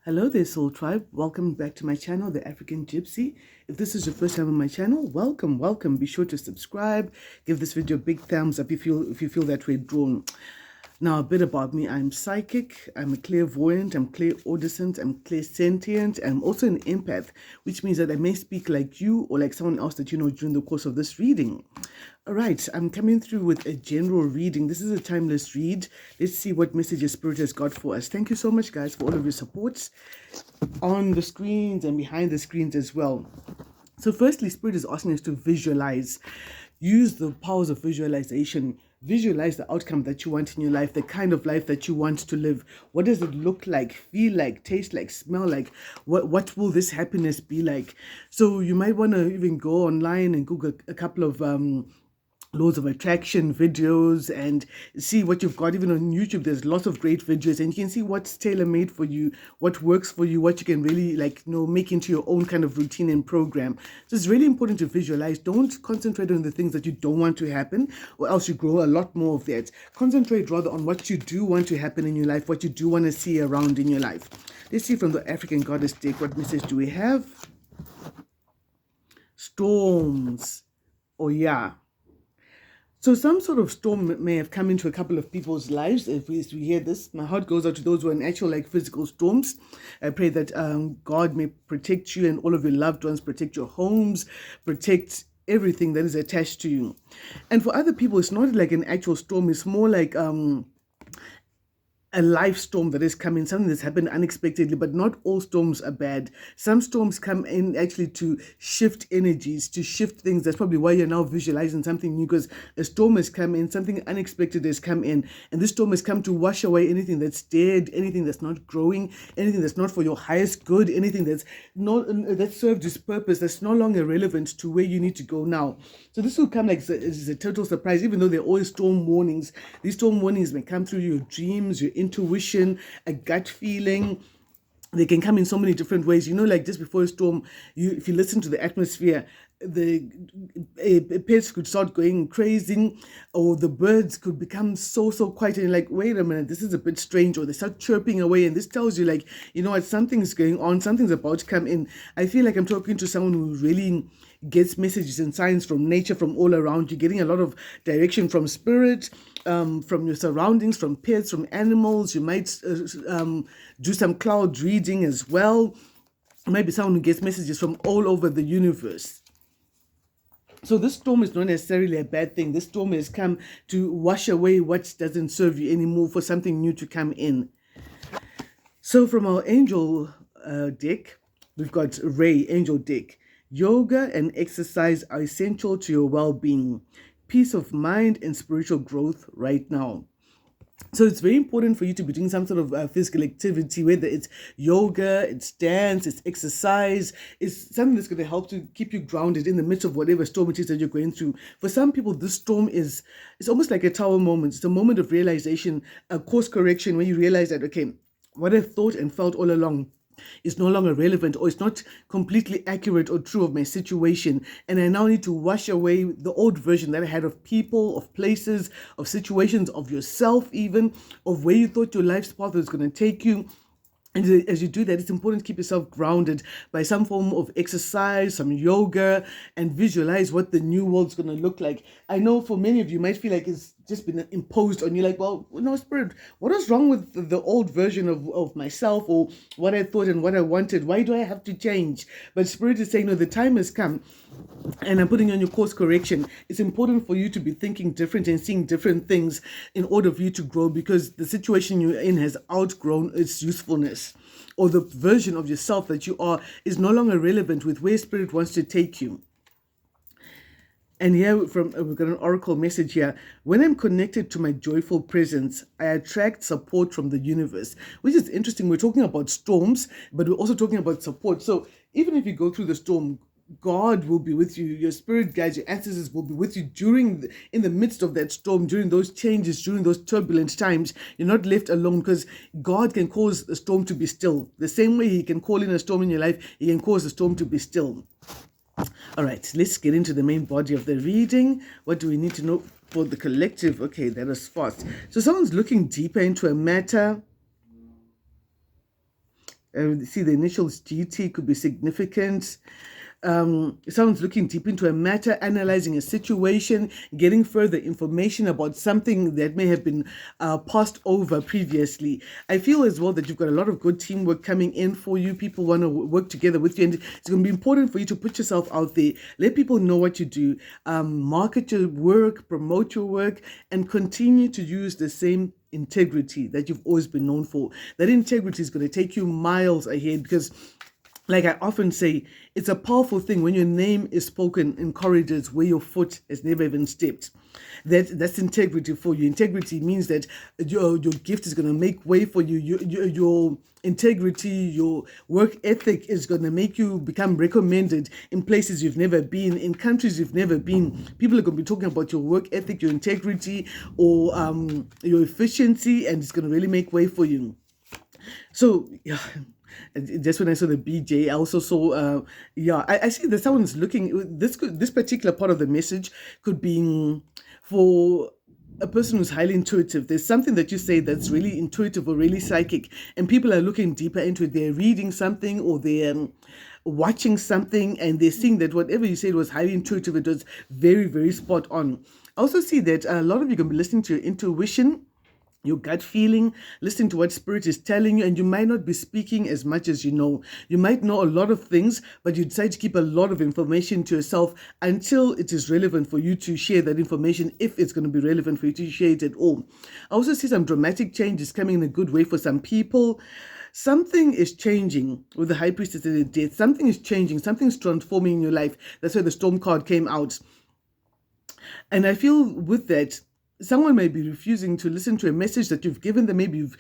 Hello there, Soul Tribe. Welcome back to my channel, The African Gypsy. If this is your first time on my channel, welcome. Be sure to subscribe. Give this video a big thumbs up if you feel that way drawn. Now, a bit about me. I'm psychic, I'm a clairvoyant, I'm clairaudient, I'm clairsentient, and I'm also an empath, which means that I may speak like you or like someone else that you know during the course of this reading. All right, I'm coming through with a general reading. This is a timeless read. Let's see what message Spirit has got for us. Thank you so much, guys, for all of your support on the screens and behind the screens as well. So firstly, Spirit is asking us to visualize. Use the powers of visualization. Visualize the outcome that you want in your life, the kind of life that you want to live. What does it look like, feel like, taste like, smell like? What will this happiness be like? So you might want to even go online and Google a couple of laws of attraction videos and see what you've got. Even on YouTube, there's lots of great videos, and you can see what's tailor-made for you, what works for you, what you can really make into your own kind of routine and program. So it's really important to visualize. Don't concentrate on the things that you don't want to happen, or else you grow a lot more of that. Concentrate rather on what you do want to happen in your life, what you do want to see around in your life. Let's see from the African Goddess deck, what message do we have? Storms. Oh yeah. So some sort of storm may have come into a couple of people's lives. If we hear this, my heart goes out to those who are in actual physical storms. I pray that God may protect you and all of your loved ones, protect your homes, protect everything that is attached to you. And for other people, it's not like an actual storm. It's more like a life storm that is coming, something that's happened unexpectedly. But not all storms are bad. Some storms come in actually to shift energies, to shift things. That's probably why you're now visualizing something new, because a storm has come in, something unexpected has come in, and this storm has come to wash away anything that's dead, anything that's not growing, anything that's not for your highest good, anything that's not that served its purpose, that's no longer relevant to where you need to go now. So this will come like as a total surprise. Even though there are always storm warnings, these storm warnings may come through your dreams, your intuition, a gut feeling. They can come in so many different ways. Like just before a storm, if you listen to the atmosphere, the pets could start going crazy, or the birds could become so quiet, and you're like, wait a minute, this is a bit strange, or they start chirping away, and this tells you like, what, something's going on, something's about to come in. I feel like I'm talking to someone who really gets messages and signs from nature, from all around you, getting a lot of direction from spirit, from your surroundings, from pets, from animals. You might do some cloud reading as well. Maybe someone who gets messages from all over the universe. So this storm is not necessarily a bad thing. This storm has come to wash away what doesn't serve you anymore, for something new to come in. So from our angel deck, we've got Ray, angel deck. Yoga and exercise are essential to your well-being, peace of mind, and spiritual growth right now. So it's very important for you to be doing some sort of physical activity, whether it's yoga, it's dance, it's exercise. It's something that's going to help to keep you grounded in the midst of whatever storm it is that you're going through. For some people, this storm it's almost like a tower moment. It's a moment of realization, a course correction, when you realize that, okay, what I thought and felt all along is no longer relevant, or it's not completely accurate or true of my situation, and I now need to wash away the old version that I had of people, of places, of situations, of yourself, even of where you thought your life's path was going to take you. And as you do that, it's important to keep yourself grounded by some form of exercise, some yoga, and visualize what the new world's going to look like. I know for many of you might feel like it's just been imposed on you, like, well, no, Spirit, what is wrong with the old version of myself, or what I thought and what I wanted? Why do I have to change? But Spirit is saying, no, the time has come, and I'm putting on your course correction. It's important for you to be thinking different and seeing different things in order for you to grow, because the situation you're in has outgrown its usefulness, or the version of yourself that you are is no longer relevant with where Spirit wants to take you. And here we've got an oracle message here. When I'm connected to my joyful presence, I attract support from the universe, which is interesting. We're talking about storms, but we're also talking about support. So even if you go through the storm, God will be with you. Your spirit guides, your ancestors will be with you in the midst of that storm, during those changes, during those turbulent times. You're not left alone, because God can cause the storm to be still. The same way He can call in a storm in your life, He can cause the storm to be still. All right, let's get into the main body of the reading. What do we need to know for the collective? Okay, that was fast. So someone's looking deeper into a matter See, the initials GT could be significant. Someone's looking deep into a matter, analyzing a situation, getting further information about something that may have been passed over previously. I feel as well that you've got a lot of good teamwork coming in for you. People want to work together with you, and it's going to be important for you to put yourself out there. Let people know what you do. Market your work, promote your work, and continue to use the same integrity that you've always been known for. That integrity is going to take you miles ahead, because like I often say, it's a powerful thing when your name is spoken in corridors where your foot has never even stepped. That's integrity for you. Integrity means that your gift is going to make way for you. Your integrity, your work ethic is going to make you become recommended in places you've never been, in countries you've never been. People are going to be talking about your work ethic, your integrity, or your efficiency, and it's going to really make way for you. So, yeah. Just when I saw the BJ, I also saw, I see that someone's looking, this particular part of the message could be for a person who's highly intuitive. There's something that you say that's really intuitive or really psychic, and people are looking deeper into it. They're reading something, or they're watching something, and they're seeing that whatever you said was highly intuitive. It was very, very spot on. I also see that a lot of you can be listening to your intuition, your gut feeling, listening to what spirit is telling you, and you might not be speaking as much as you know. You might know a lot of things, but you decide to keep a lot of information to yourself until it is relevant for you to share that information, if it's going to be relevant for you to share it at all. I also see some dramatic changes coming in a good way for some people. Something is changing with the High Priestess and the Death. Something is changing. Something's transforming in your life. That's why the Storm card came out. And I feel with that, someone may be refusing to listen to a message that you've given them. Maybe you've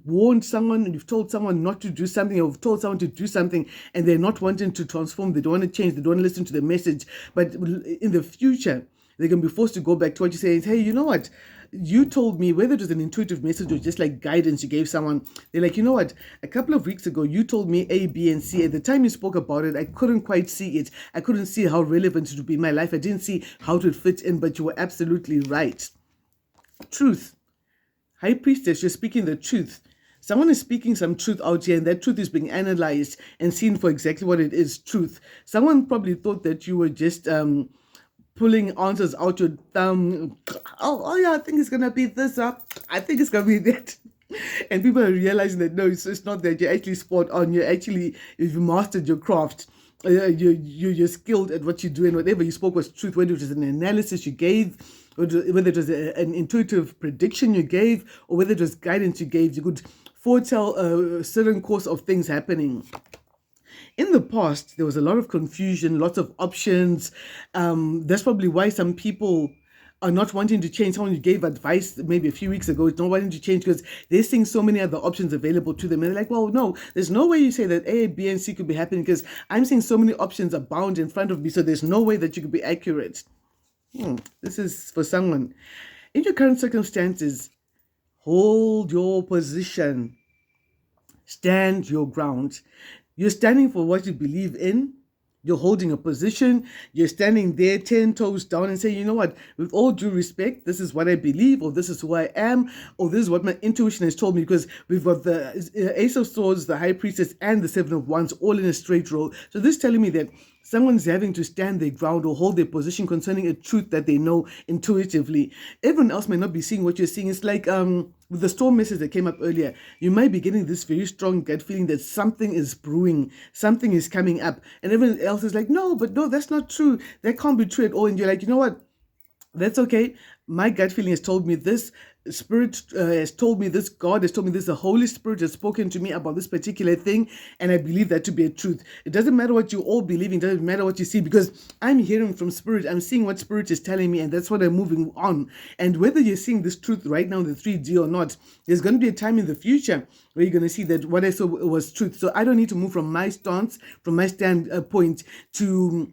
warned someone, and you've told someone not to do something, or you've told someone to do something, and they're not wanting to transform. They don't want to change. They don't want to listen to the message. But in the future, they're going to be forced to go back to what you say. Hey, you know what? You told me, whether it was an intuitive message or just like guidance you gave someone. They're like, you know what? A couple of weeks ago, you told me A, B, and C. At the time you spoke about it, I couldn't quite see it. I couldn't see how relevant it would be in my life. I didn't see how it would fit in, but you were absolutely right. Truth. High Priestess, you're speaking the truth. Someone is speaking some truth out here, and that truth is being analyzed and seen for exactly what it is, truth. Someone probably thought that you were just pulling answers out your thumb. Oh yeah, I think it's going to be this up. I think it's going to be that. And people are realizing that, no, it's not that. You're actually spot on. You've mastered your craft. You're skilled at what you do, and whatever you spoke was truth, whether it was an analysis you gave, whether it was an intuitive prediction you gave, or whether it was guidance you gave. You could foretell a certain course of things happening. In the past, there was a lot of confusion, lots of options. That's probably why some people are not wanting to change. Someone who gave advice maybe a few weeks ago is not wanting to change because they're seeing so many other options available to them. And they're like, well, no, there's no way you say that A, B, and C could be happening because I'm seeing so many options abound in front of me. So there's no way that you could be accurate. This is for someone. In your current circumstances, hold your position. Stand your ground. You're standing for what you believe in. You're holding a position. You're standing there 10 toes down and saying, you know what, with all due respect, this is what I believe, or this is who I am, or this is what my intuition has told me, because we've got the Ace of Swords, the High Priestess, and the Seven of Wands all in a straight row. So this is telling me that someone's having to stand their ground or hold their position concerning a truth that they know intuitively. Everyone else may not be seeing what you're seeing. It's like with the storm message that came up earlier, you might be getting this very strong gut feeling that something is brewing, something is coming up, and everyone else is like, no, that's not true. That can't be true at all. And you're like, you know what? That's okay. My gut feeling has told me this. Spirit has told me this. God has told me this. The Holy Spirit has spoken to me about this particular thing, and I believe that to be a truth. It doesn't matter what you all believe in. It doesn't matter what you see, because I'm hearing from Spirit. I'm seeing what Spirit is telling me, and that's what I'm moving on. And whether you're seeing this truth right now in the 3D or not, there's going to be a time in the future where you're going to see that what I saw was truth. So I don't need to move from my stance, from my standpoint to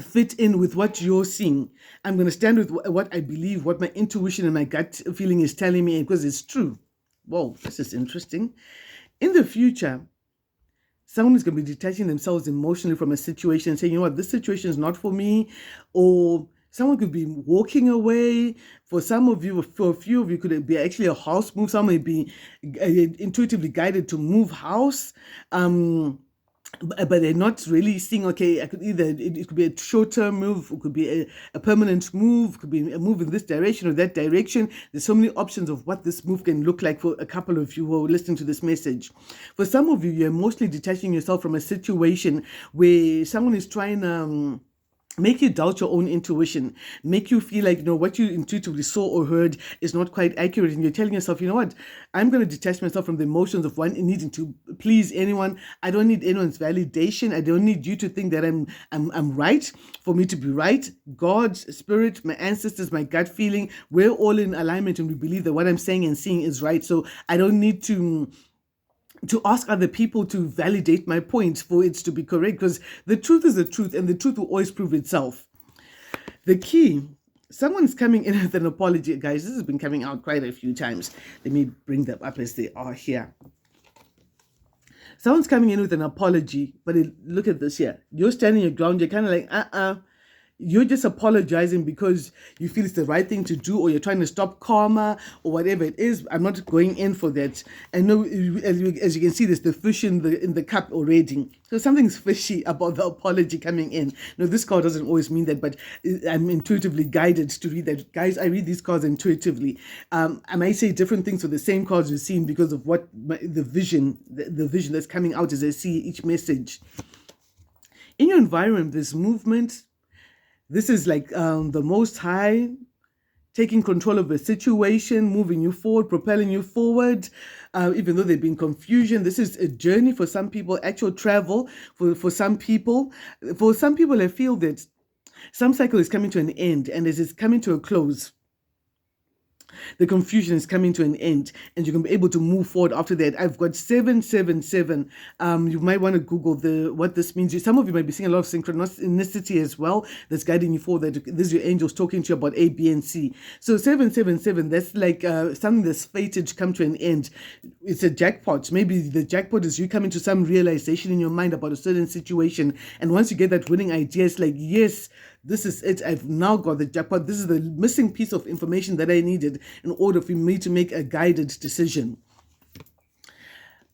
fit in with what you're seeing. I'm going to stand with what I believe, what my intuition and my gut feeling is telling me, because it's true. Whoa, this is interesting. In the future, someone is going to be detaching themselves emotionally from a situation, saying, you know what, this situation is not for me, or Someone could be walking away. For some of you, for a few of you, could be actually a house move. Someone may be intuitively guided to move house. But they're not really seeing, okay, I could either, it could be a short-term move, it could be a permanent move, it could be a move in this direction or that direction. There's so many options of what this move can look like for a couple of you who are listening to this message. For some of you, you're mostly detaching yourself from a situation where someone is trying make you doubt your own intuition, make you feel like, what you intuitively saw or heard is not quite accurate. And you're telling yourself, what, I'm going to detach myself from the emotions of one needing to please anyone. I don't need anyone's validation. I don't need you to think that I'm right for me to be right. God, spirit, my ancestors, my gut feeling, we're all in alignment and we believe that what I'm saying and seeing is right. So I don't need to ask other people to validate my points for it to be correct, because the truth is the truth and the truth will always prove itself. The key, someone's coming in with an apology. Guys, this has been coming out quite a few times. Let me bring them up as they are here. Someone's coming in with an apology, but look at this here. You're standing your ground. You're kind of like, you're just apologizing because you feel it's the right thing to do, or you're trying to stop karma, or whatever it is. I'm not going in for that. I know, as you can see, there's the fish in the cup already. So something's fishy about the apology coming in. No, this card doesn't always mean that, but I'm intuitively guided to read that. Guys, I read these cards intuitively. I might say different things for the same cards you've seen because of what the vision that's coming out as I see each message. In your environment, there's movement. This is like the Most High taking control of a situation, moving you forward, propelling you forward, even though there's been confusion. This is a journey for some people, actual travel for some people. For some people, I feel that some cycle is coming to an end, and as it's coming to a close, the confusion is coming to an end, and you can be able to move forward after that. I've got 777. You might want to Google what this means. Some of you might be seeing a lot of synchronicity as well that's guiding you forward. That this is your angels talking to you about A, B, and C. So 777, that's like something that's fated to come to an end. It's a jackpot. Maybe the jackpot is you coming to some realization in your mind about a certain situation, and once you get that winning idea, it's like, yes, this is it. I've now got the jackpot. This is the missing piece of information that I needed in order for me to make a guided decision.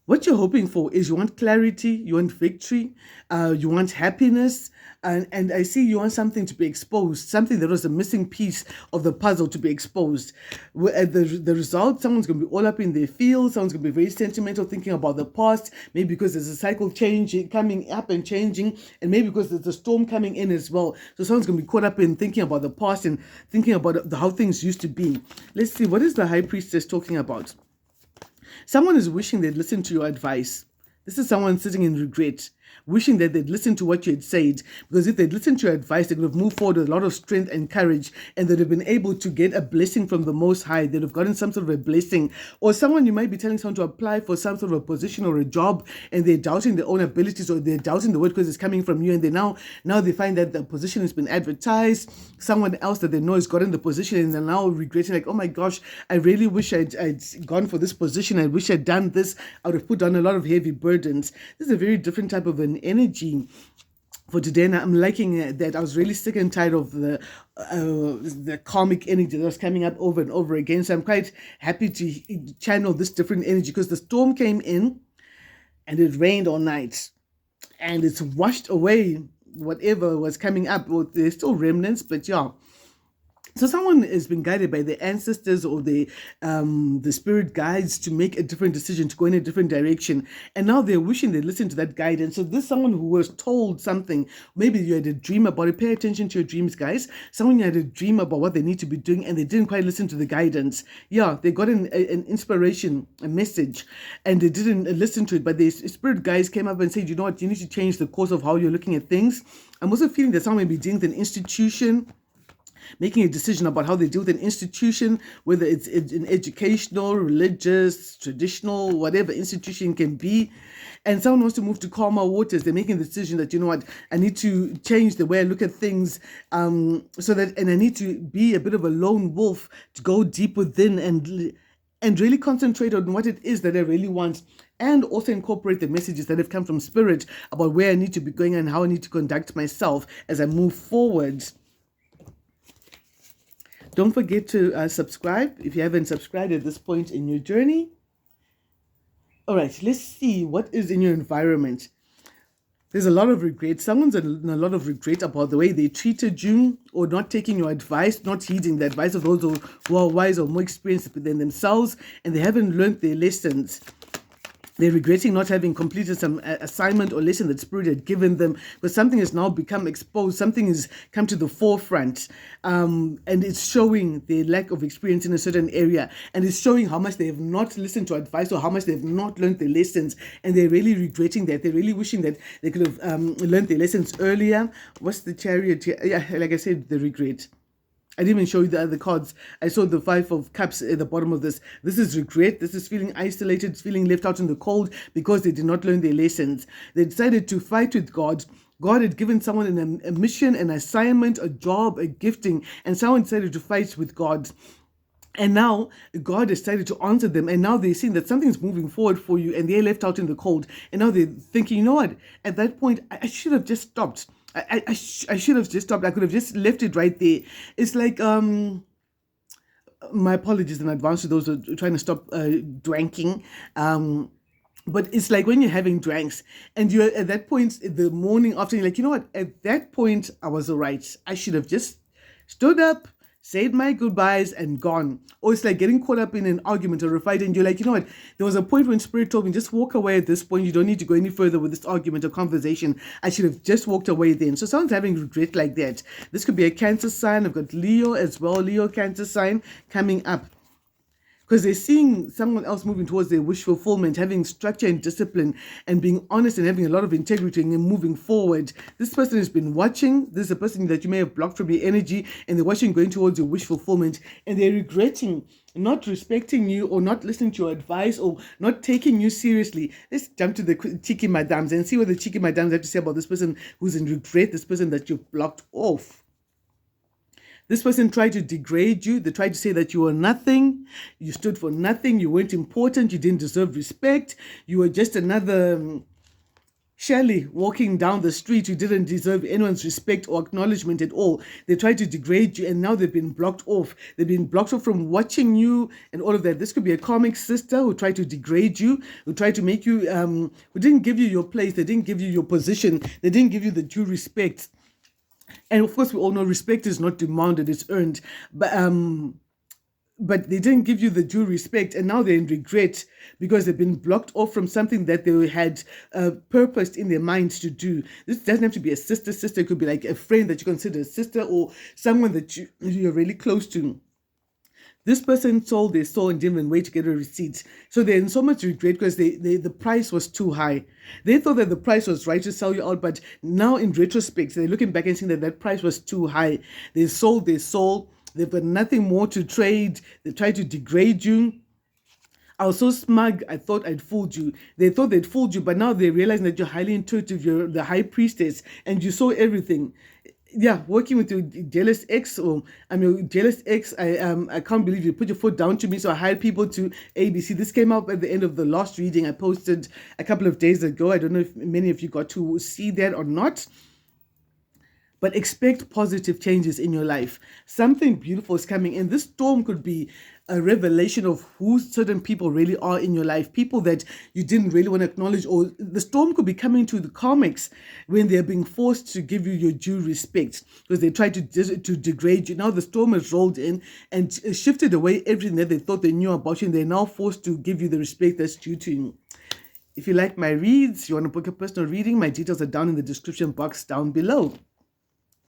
What you're hoping for is you want clarity, you want victory, you want happiness, and I see you want something to be exposed, something that was a missing piece of the puzzle to be exposed. The result, someone's going to be all up in their field, someone's going to be very sentimental, thinking about the past, maybe because there's a cycle changing, coming up and changing, and maybe because there's a storm coming in as well. So someone's going to be caught up in thinking about the past and thinking about how things used to be. Let's see, what is the High Priestess talking about? Someone is wishing they'd listened to your advice. This is someone sitting in regret, wishing that they'd listened to what you had said, because if they'd listened to your advice, they could have moved forward with a lot of strength and courage, and they'd have been able to get a blessing from the Most High. They'd have gotten some sort of a blessing. Or someone, you might be telling someone to apply for some sort of a position or a job, and they're doubting their own abilities, or they're doubting the word because it's coming from you, and they now they find that the position has been advertised, someone else that they know has gotten the position, and they're now regretting, like, oh my gosh, I really wish I'd gone for this position. I wish I'd done this. I would have put down a lot of heavy burdens. This is a very different type of an energy for today, and I'm liking that. I was really sick and tired of the karmic energy that was coming up over and over again. So I'm quite happy to channel this different energy, because the storm came in and it rained all night and it's washed away whatever was coming up. Well, there's still remnants, but yeah. So someone has been guided by the ancestors or the spirit guides to make a different decision, to go in a different direction. And now they're wishing they listened to that guidance. So this is someone who was told something. Maybe you had a dream about it. Pay attention to your dreams, guys. Someone had a dream about what they need to be doing, and they didn't quite listen to the guidance. Yeah, they got an inspiration, a message, and they didn't listen to it. But the spirit guides came up and said, you know what, you need to change the course of how you're looking at things. I'm also feeling that someone may be dealing with an institution, making a decision about how they deal with an institution, whether it's an educational, religious, traditional, whatever institution can be. And someone wants to move to calmer waters. They're making the decision that, you know what, I need to change the way I look at things, and I need to be a bit of a lone wolf, to go deep within and really concentrate on what it is that I really want, and also incorporate the messages that have come from spirit about where I need to be going and how I need to conduct myself as I move forward. Don't forget to subscribe if you haven't subscribed at this point in your journey. All right, let's see what is in your environment. There's a lot of regret. Someone's in a lot of regret about the way they treated you, or not taking your advice, not heeding the advice of those who are wise or more experienced than themselves, and they haven't learned their lessons. They're regretting not having completed some assignment or lesson that Spirit had given them, because something has now become exposed. Something has come to the forefront, and it's showing their lack of experience in a certain area, and it's showing how much they have not listened to advice or how much they have not learned their lessons, and they're really regretting that. They're really wishing that they could have learned their lessons earlier. What's the Chariot here? Yeah, like I said, the regret. I didn't even show you the other cards. I saw the 5 of Cups at the bottom of this. This is regret. This is feeling isolated, feeling left out in the cold because they did not learn their lessons. They decided to fight with God. God had given someone a mission, an assignment, a job, a gifting, and someone decided to fight with God. And now God decided to answer them. And now they're seeing that something's moving forward for you, and they're left out in the cold. And now they're thinking, you know what? At that point, I should have just stopped. I should have just stopped. I could have just left it right there. It's like, my apologies in advance to those who are trying to stop drinking. But it's like when you're having drinks and you're at that point in the morning after, you're like, you know what? At that point, I was all right. I should have just stood up, said my goodbyes, and gone. Or it's like getting caught up in an argument or a fight, and you're like, you know what? There was a point when Spirit told me, just walk away at this point. You don't need to go any further with this argument or conversation. I should have just walked away then. So someone's having regret like that. This could be a Cancer sign. I've got Leo as well. Leo Cancer sign coming up, because they're seeing someone else moving towards their wish fulfillment, having structure and discipline, and being honest and having a lot of integrity and moving forward. This person has been watching. This is a person that you may have blocked from your energy, and they're watching going towards your wish fulfillment, and they're regretting not respecting you or not listening to your advice or not taking you seriously. Let's jump to the cheeky madams and see what the cheeky madams have to say about this person who's in regret, this person that you've blocked off. This person tried to degrade you. They tried to say that you were nothing. You stood for nothing. You weren't important. You didn't deserve respect. You were just another Shelley walking down the street. You didn't deserve anyone's respect or acknowledgement at all. They tried to degrade you, and now they've been blocked off. They've been blocked off from watching you and all of that. This could be a karmic sister who tried to degrade you, who tried to make you, who didn't give you your place. They didn't give you your position. They didn't give you the due respect. And of course, we all know respect is not demanded, it's earned. But they didn't give you the due respect, and now they're in regret because they've been blocked off from something that they had purposed in their minds to do. This doesn't have to be a sister. It could be like a friend that you consider a sister, or someone that you're really close to. This person sold their soul and didn't even wait to get a receipt. So they're in so much regret because the price was too high. They thought that the price was right to sell you out, but now in retrospect, they're looking back and seeing that that price was too high. They sold their soul. They've got nothing more to trade. They tried to degrade you. I was so smug, I thought I'd fooled you. They thought they'd fooled you, but now they're realizing that you're highly intuitive. You're the high priestess, and you saw everything. Yeah, working with your jealous ex, or I'm your jealous ex. I can't believe you put your foot down to me. So I hired people to ABC. This came up at the end of the last reading I posted a couple of days ago. I don't know if many of you got to see that or not. But expect positive changes in your life. Something beautiful is coming in. This storm could be a revelation of who certain people really are in your life, people that you didn't really want to acknowledge. Or the storm could be coming to the karmics when they're being forced to give you your due respect because they tried to degrade you. Now the storm has rolled in and shifted away everything that they thought they knew about you, and they're now forced to give you the respect that's due to you. If you like my reads, you want to book a personal reading, my details are down in the description box down below.